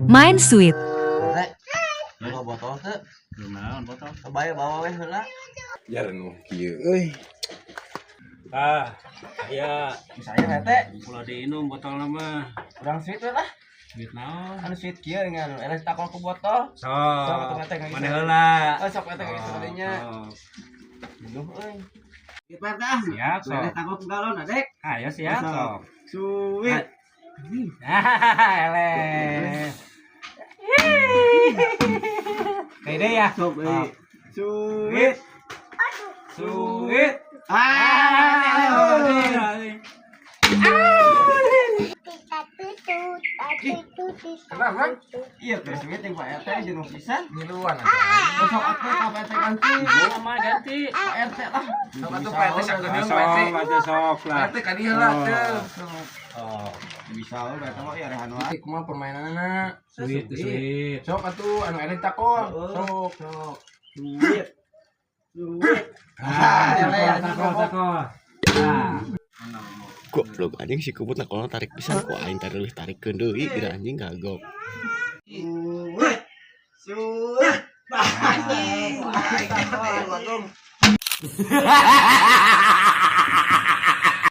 Main sweet. Rek, bawa botol teh. Gimana botol? Kebaya bawa weh heula. Jarang kieu euy. Ya, Saya teh ulah diinum botol nama. kurang sweet we lah. Sweet naon? Anu sweet kieu ngan eleh takol ku botol. Sok. Sok atuh teh Mana heula? Oh, sok teh geus tadinya. Duh euy. Ieu teh. Siap, sok. Eleh takol ku galon adek. Ayo siap, sok. Sweet. Eleh. Kayak ya. Sok euy. Sweet. Sweet. Kenapa? Iya teh sweet yang Pak RT jeung pisan. Ngiluan. Sok atuh ka Pak RT ganti. Mama ganti. Pak RT lah. Sok atuh Pak RT sakedeung Sok, Pak RT. atuh sok lah. Pak RT ka dieu lah teu. Oh, bisa we eta mah ya rehan wae. Ieu kumaha permainanna? Sweet, sweet. Sok atuh anu eleh takol. Sok. Sok. Sweet. Sweet. Takol. Goblok anjing si kubut nak kalau tarik pisan ku aing tadi leuwih tarikeun deui geura anjing kagok. Sweet. Sweet. Anjing.